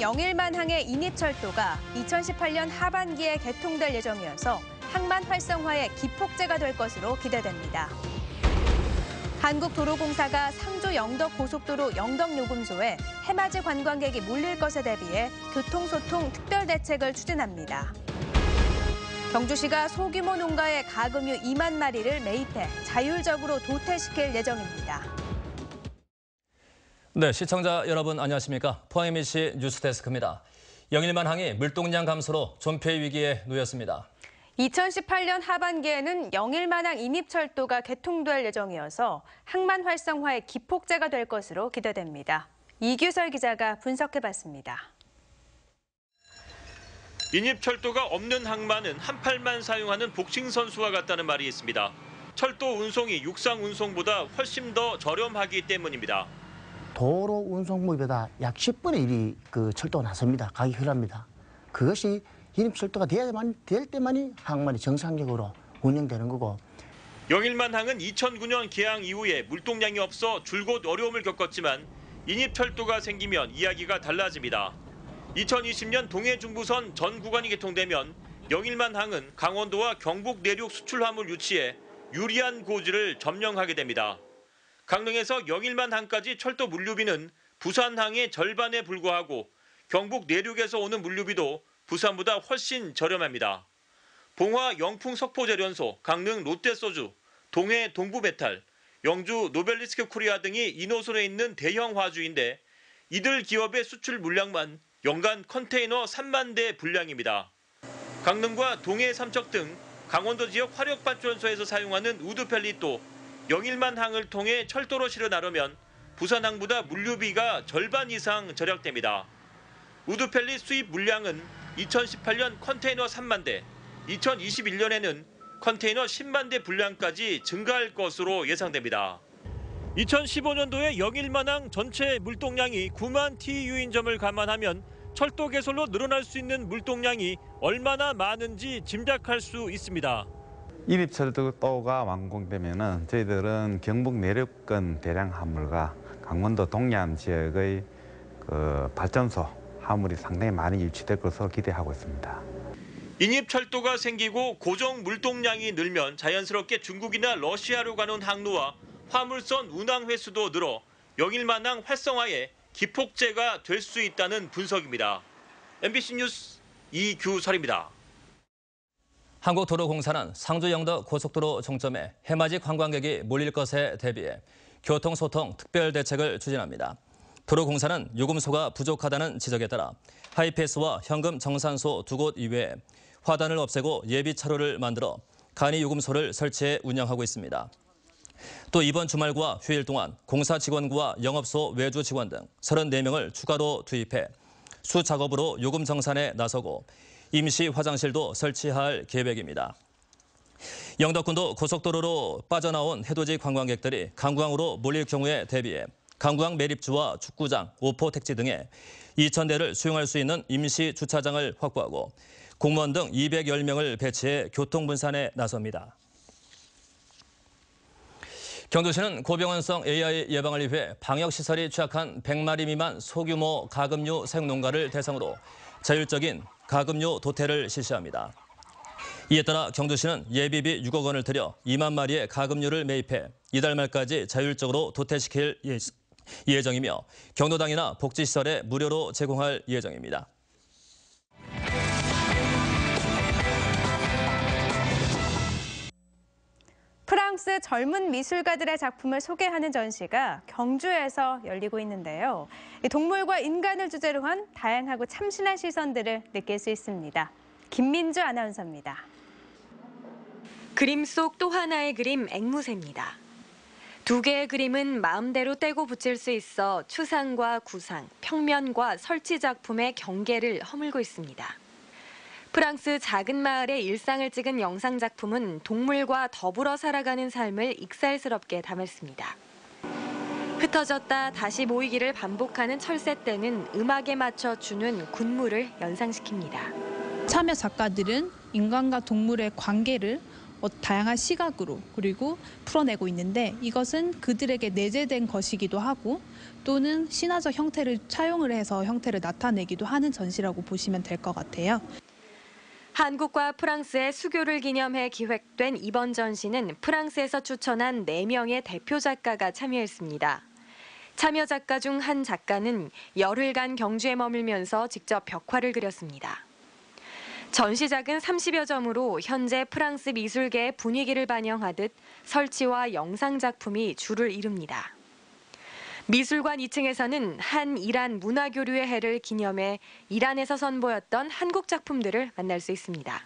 영일만항의 인입철도가 2018년 하반기에 개통될 예정이어서 항만 활성화의 기폭제가 될 것으로 기대됩니다. 한국도로공사가 상주 영덕고속도로 영덕요금소에 해맞이 관광객이 몰릴 것에 대비해 교통소통 특별대책을 추진합니다. 경주시가 소규모 농가에 가금류 2만 마리를 매입해 자율적으로 도태시킬 예정입니다. 네, 시청자 여러분 안녕하십니까? 포항 MBC 뉴스데스크입니다. 영일만항이 물동량 감소로 존폐 위기에 놓였습니다. 2018년 하반기에는 영일만항 인입철도가 개통될 예정이어서 항만 활성화의 기폭제가 될 것으로 기대됩니다. 이규설 기자가 분석해봤습니다. 인입철도가 없는 항만은 한팔만 사용하는 복싱 선수와 같다는 말이 있습니다. 철도 운송이 육상 운송보다 훨씬 더 저렴하기 때문입니다. 도로 운송무비보다 약 10분의 1이 그 철도가 나섭니다. 가격이 흔합니다. 그것이 인입철도가 될 때만이 항만이 정상적으로 운영되는 거고. 영일만항은 2009년 개항 이후에 물동량이 없어 줄곧 어려움을 겪었지만 인입철도가 생기면 이야기가 달라집니다. 2020년 동해중부선 전 구간이 개통되면 영일만항은 강원도와 경북 내륙 수출 화물 유치에 유리한 고지를 점령하게 됩니다. 강릉에서 영일만항까지 철도 물류비는 부산항의 절반에 불과하고 경북 내륙에서 오는 물류비도 부산보다 훨씬 저렴합니다. 봉화 영풍 석포제련소, 강릉 롯데소주, 동해 동부메탈, 영주 노벨리스크 코리아 등이 이 노선에 있는 대형 화주인데 이들 기업의 수출 물량만 연간 컨테이너 3만 대 분량입니다. 강릉과 동해 삼척 등 강원도 지역 화력발전소에서 사용하는 우드펠릿도 영일만항을 통해 철도로 실어 나르면 부산항보다 물류비가 절반 이상 절약됩니다. 우드펠릿 수입 물량은 2018년 컨테이너 3만 대, 2021년에는 컨테이너 10만 대 분량까지 증가할 것으로 예상됩니다. 2015년도에 영일만항 전체 물동량이 9만 TU인 점을 감안하면 철도 개설로 늘어날 수 있는 물동량이 얼마나 많은지 짐작할 수 있습니다. 인입철도가 완공되면은 저희들은 경북 내륙권 대량 화물과 강원도 동해안 지역의 발전소 화물이 상당히 많이 유치될 것으로 기대하고 있습니다. 인입철도가 생기고 고정 물동량이 늘면 자연스럽게 중국이나 러시아로 가는 항로와 화물선 운항 횟수도 늘어 영일만항 활성화에 기폭제가 될 수 있다는 분석입니다. MBC 뉴스 이규설입니다. 한국도로공사는 상주 영덕 고속도로 종점에 해맞이 관광객이 몰릴 것에 대비해 교통소통 특별대책을 추진합니다. 도로공사는 요금소가 부족하다는 지적에 따라 하이패스와 현금 정산소 2곳 이외에 화단을 없애고 예비 차로를 만들어 간이 요금소를 설치해 운영하고 있습니다. 또 이번 주말과 휴일 동안 공사 직원과 영업소 외주 직원 등 34명을 추가로 투입해 수작업으로 요금 정산에 나서고 임시 화장실도 설치할 계획입니다. 영덕군도 고속도로로 빠져나온 해돋이 관광객들이 강구항으로 몰릴 경우에 대비해 강구항 매립주와 축구장, 오포 택지 등에 2,000대를 수용할 수 있는 임시 주차장을 확보하고 공무원 등 210명을 배치해 교통분산에 나섭니다. 경주시는 고병원성 AI 예방을 위해 방역시설이 취약한 100마리 미만 소규모 가금류 생농가를 대상으로 자율적인 가금류 도태를 실시합니다. 이에 따라 경주시는 예비비 6억 원을 들여 2만 마리의 가금류를 매입해 이달 말까지 자율적으로 도태시킬 예정이며 경로당이나 복지시설에 무료로 제공할 예정입니다. 프랑스 젊은 미술가들의 작품을 소개하는 전시가 경주에서 열리고 있는데요. 동물과 인간을 주제로 한 다양하고 참신한 시선들을 느낄 수 있습니다. 김민주 아나운서입니다. 그림 속 또 하나의 그림 앵무새입니다. 2개의 그림은 마음대로 떼고 붙일 수 있어 추상과 구상, 평면과 설치 작품의 경계를 허물고 있습니다. 프랑스 작은 마을의 일상을 찍은 영상 작품은 동물과 더불어 살아가는 삶을 익살스럽게 담았습니다. 흩어졌다 다시 모이기를 반복하는 철새떼는 음악에 맞춰 주는 군무를 연상시킵니다. 참여 작가들은 인간과 동물의 관계를 다양한 시각으로 그리고 풀어내고 있는데 이것은 그들에게 내재된 것이기도 하고 또는 신화적 형태를 차용을 해서 형태를 나타내기도 하는 전시라고 보시면 될 것 같아요. 한국과 프랑스의 수교를 기념해 기획된 이번 전시는 프랑스에서 추천한 4명의 대표 작가가 참여했습니다. 참여 작가 중 한 작가는 열흘간 경주에 머물면서 직접 벽화를 그렸습니다. 전시작은 30여 점으로 현재 프랑스 미술계의 분위기를 반영하듯 설치와 영상 작품이 주를 이룹니다. 미술관 2층에서는 한 이란 문화교류의 해를 기념해 이란에서 선보였던 한국 작품들을 만날 수 있습니다.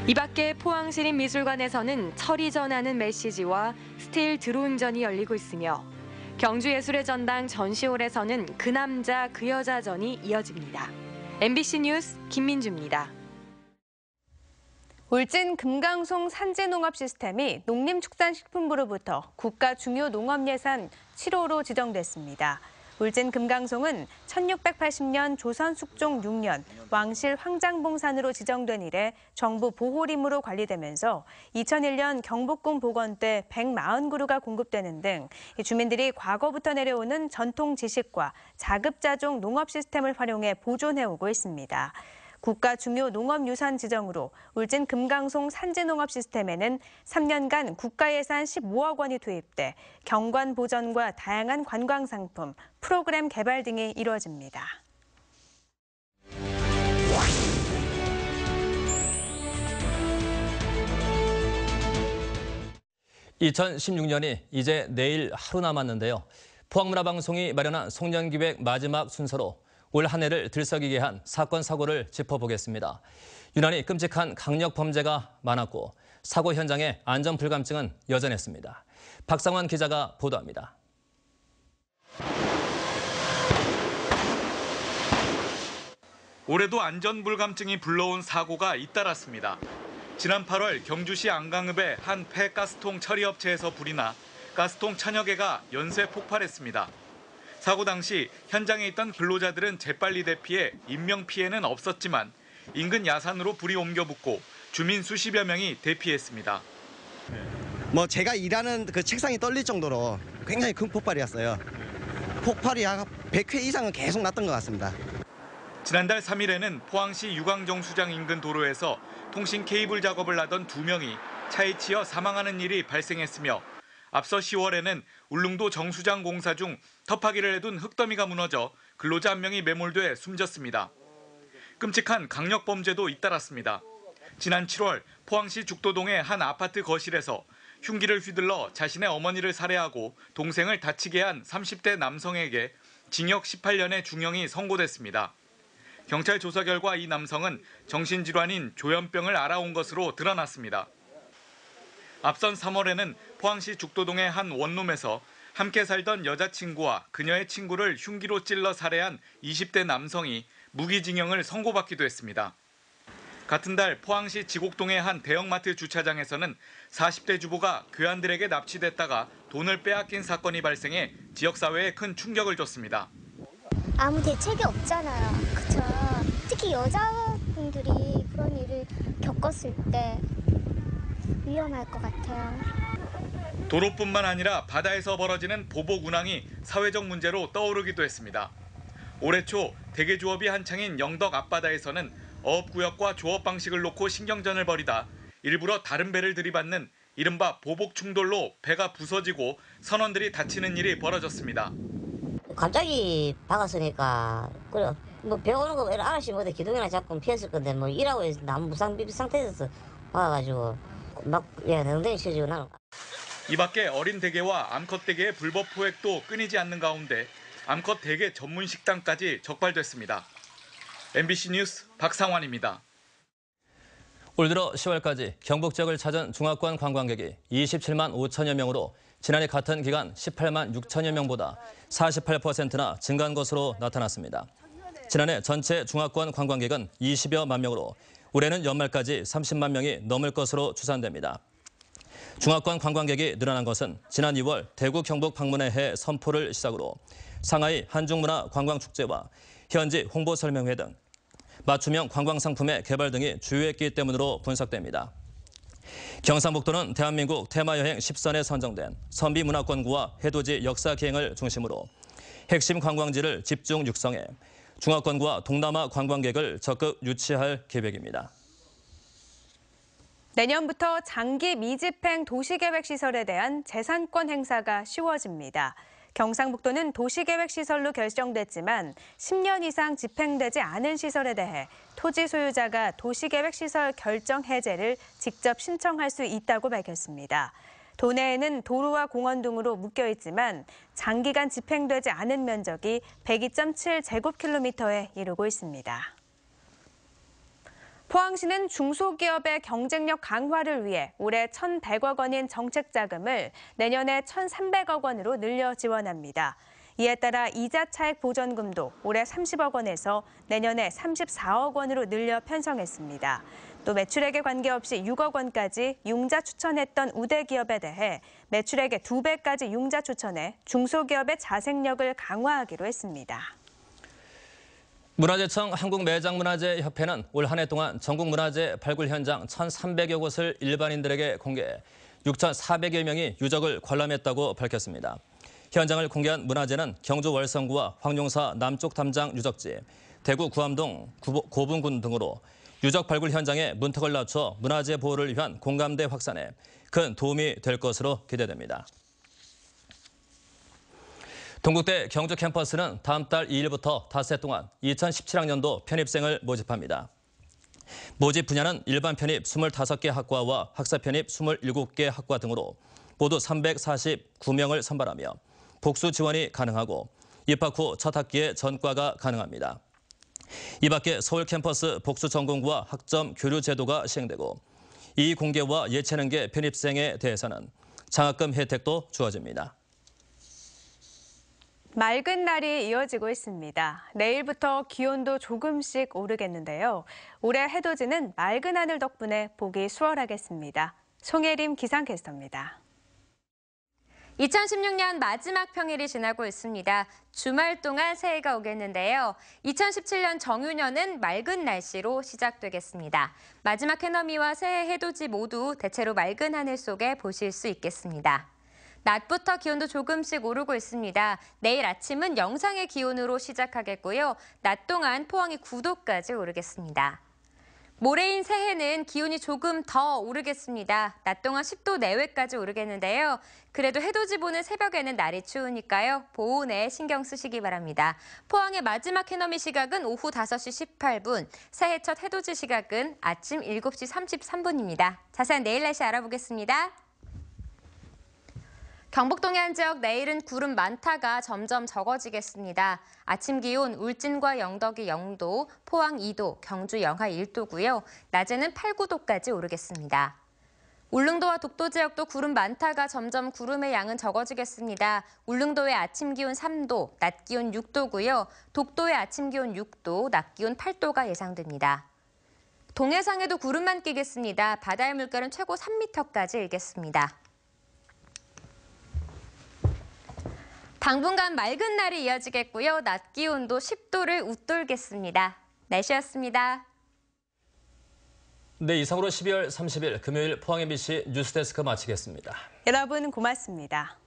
이 밖에 포항시립미술관에서는 철이 전하는 메시지와 스틸 드로잉전이 열리고 있으며 경주예술의 전당 전시홀에서는 그 남자 그 여자전이 이어집니다. MBC 뉴스 김민주입니다. 울진 금강송 산지농업 시스템이 농림축산식품부로부터 국가 중요 농업예산 7호로 지정됐습니다. 울진 금강송은 1680년 조선 숙종 6년 왕실 황장봉산으로 지정된 이래 정부 보호림으로 관리되면서 2001년 경복궁 복원 때 140그루가 공급되는 등 주민들이 과거부터 내려오는 전통 지식과 자급자족 농업 시스템을 활용해 보존해오고 있습니다. 국가 중요 농업유산 지정으로 울진 금강송 산지농업 시스템에는 3년간 국가 예산 15억 원이 투입돼 경관 보전과 다양한 관광 상품, 프로그램 개발 등이 이루어집니다. (2016년이) 이제 내일 하루 남았는데요. 포항문화방송이 마련한 송년기획 마지막 순서로 올 한 해를 들썩이게 한 사건, 사고를 짚어보겠습니다. 유난히 끔찍한 강력 범죄가 많았고 사고 현장의 안전 불감증은 여전했습니다. 박상환 기자가 보도합니다. 올해도 안전 불감증이 불러온 사고가 잇따랐습니다. 지난 8월 경주시 안강읍의 한 폐가스통 처리업체에서 불이 나 가스통 천여 개가 연쇄 폭발했습니다. 사고 당시 현장에 있던 근로자들은 재빨리 대피해 인명피해는 없었지만 인근 야산으로 불이 옮겨 붙고 주민 수십여 명이 대피했습니다. 제가 일하는 그 책상이 떨릴 정도로 굉장히 큰 폭발이었어요. 폭발이 약 100회 이상은 계속 났던 것 같습니다. 지난달 3일에는 포항시 유광정수장 인근 도로에서 통신 케이블 작업을 하던 2명이 차에 치여 사망하는 일이 발생했으며 앞서 10월에는 울릉도 정수장 공사 중 터파기를 해둔 흙더미가 무너져 근로자 1명이 매몰돼 숨졌습니다. 끔찍한 강력 범죄도 잇따랐습니다. 지난 7월 포항시 죽도동의 한 아파트 거실에서 흉기를 휘둘러 자신의 어머니를 살해하고 동생을 다치게 한 30대 남성에게 징역 18년의 중형이 선고됐습니다. 경찰 조사 결과 이 남성은 정신질환인 조현병을 앓아온 것으로 드러났습니다. 앞선 3월에는 포항시 죽도동의 한 원룸에서 함께 살던 여자친구와 그녀의 친구를 흉기로 찔러 살해한 20대 남성이 무기징역을 선고받기도 했습니다. 같은 달 포항시 지곡동의 한 대형마트 주차장에서는 40대 주부가 교환들에게 납치됐다가 돈을 빼앗긴 사건이 발생해 지역사회에 큰 충격을 줬습니다. 아무 대책이 없잖아요. 그렇죠. 특히 여자분들이 그런 일을 겪었을 때 위험할 것 같아요. 도로뿐만 아니라 바다에서 벌어지는 보복 운항이 사회적 문제로 떠오르기도 했습니다. 올해 초 대게조업이 한창인 영덕 앞바다에서는 어업구역과 조업 방식을 놓고 신경전을 벌이다 일부러 다른 배를 들이받는 이른바 보복 충돌로 배가 부서지고 선원들이 다치는 일이 벌어졌습니다. 갑자기 박았으니까 그래 배 오는 거 아저씨 기둥이나 잡고 피했을 건데 일하고 나무 무상 상태에서 박아가지고 막 엉덩이 쳐지고 나는. 이 밖에 어린 대게와 암컷 대게의 불법 포획도 끊이지 않는 가운데 암컷 대게 전문 식당까지 적발됐습니다. MBC 뉴스 박상환입니다. 올 들어 10월까지 경북 지역을 찾은 중화권 관광객이 27만 5천여 명으로 지난해 같은 기간 18만 6천여 명보다 48%나 증가한 것으로 나타났습니다. 지난해 전체 중화권 관광객은 20여만 명으로 올해는 연말까지 30만 명이 넘을 것으로 추산됩니다. 중화권 관광객이 늘어난 것은 지난 2월 대구 경북 방문의 해 선포를 시작으로 상하이 한중문화관광축제와 현지 홍보설명회 등 맞춤형 관광상품의 개발 등이 주요했기 때문으로 분석됩니다. 경상북도는 대한민국 테마여행 10선에 선정된 선비문화권구와 해돋이 역사기행을 중심으로 핵심 관광지를 집중 육성해 중화권과 동남아 관광객을 적극 유치할 계획입니다. 내년부터 장기 미집행 도시계획시설에 대한 재산권 행사가 쉬워집니다. 경상북도는 도시계획시설로 결정됐지만 10년 이상 집행되지 않은 시설에 대해 토지 소유자가 도시계획시설 결정 해제를 직접 신청할 수 있다고 밝혔습니다. 도내에는 도로와 공원 등으로 묶여 있지만 장기간 집행되지 않은 면적이 102.7제곱킬로미터에 이르고 있습니다. 포항시는 중소기업의 경쟁력 강화를 위해 올해 1,100억 원인 정책 자금을 내년에 1,300억 원으로 늘려 지원합니다. 이에 따라 이자 차익 보전금도 올해 30억 원에서 내년에 34억 원으로 늘려 편성했습니다. 또 매출액에 관계없이 6억 원까지 융자 추천했던 우대 기업에 대해 매출액의 2배까지 융자 추천해 중소기업의 자생력을 강화하기로 했습니다. 문화재청 한국매장문화재협회는 올 한 해 동안 전국 문화재 발굴 현장 1,300여 곳을 일반인들에게 공개해 6,400여 명이 유적을 관람했다고 밝혔습니다. 현장을 공개한 문화재는 경주 월성구와 황룡사 남쪽 담장 유적지, 대구 구암동 고분군 등으로 유적 발굴 현장에 문턱을 낮춰 문화재 보호를 위한 공감대 확산에 큰 도움이 될 것으로 기대됩니다. 동국대 경주 캠퍼스는 다음 달 2일부터 닷새 동안 2017학년도 편입생을 모집합니다. 모집 분야는 일반 편입 25개 학과와 학사 편입 27개 학과 등으로 모두 349명을 선발하며 복수 지원이 가능하고 입학 후 첫 학기에 전과가 가능합니다. 이 밖에 서울 캠퍼스 복수 전공부와 학점 교류 제도가 시행되고 이공계와 예체능계 편입생에 대해서는 장학금 혜택도 주어집니다. 맑은 날이 이어지고 있습니다. 내일부터 기온도 조금씩 오르겠는데요. 올해 해돋이는 맑은 하늘 덕분에 보기 수월하겠습니다. 송혜림 기상캐스터입니다. 2016년 마지막 평일이 지나고 있습니다. 주말 동안 새해가 오겠는데요. 2017년 정유년은 맑은 날씨로 시작되겠습니다. 마지막 해넘이와 새해 해돋이 모두 대체로 맑은 하늘 속에 보실 수 있겠습니다. 낮부터 기온도 조금씩 오르고 있습니다. 내일 아침은 영상의 기온으로 시작하겠고요. 낮 동안 포항이 9도까지 오르겠습니다. 모레인 새해는 기온이 조금 더 오르겠습니다. 낮 동안 10도 내외까지 오르겠는데요. 그래도 해돋이 보는 새벽에는 날이 추우니까요. 보온에 신경 쓰시기 바랍니다. 포항의 마지막 해넘이 시각은 오후 5시 18분, 새해 첫 해돋이 시각은 아침 7시 33분입니다. 자세한 내일 날씨 알아보겠습니다. 경북 동해안 지역 내일은 구름 많다가 점점 적어지겠습니다. 아침 기온 울진과 영덕이 0도, 포항 2도, 경주 영하 1도고요. 낮에는 8, 9도까지 오르겠습니다. 울릉도와 독도 지역도 구름 많다가 점점 구름의 양은 적어지겠습니다. 울릉도의 아침 기온 3도, 낮 기온 6도고요. 독도의 아침 기온 6도, 낮 기온 8도가 예상됩니다. 동해상에도 구름만 끼겠습니다. 바다의 물결은 최고 3m까지 일겠습니다. 당분간 맑은 날이 이어지겠고요. 낮 기온도 10도를 웃돌겠습니다. 날씨였습니다. 네, 이상으로 12월 30일 금요일 포항 MBC 뉴스데스크 마치겠습니다. 여러분 고맙습니다.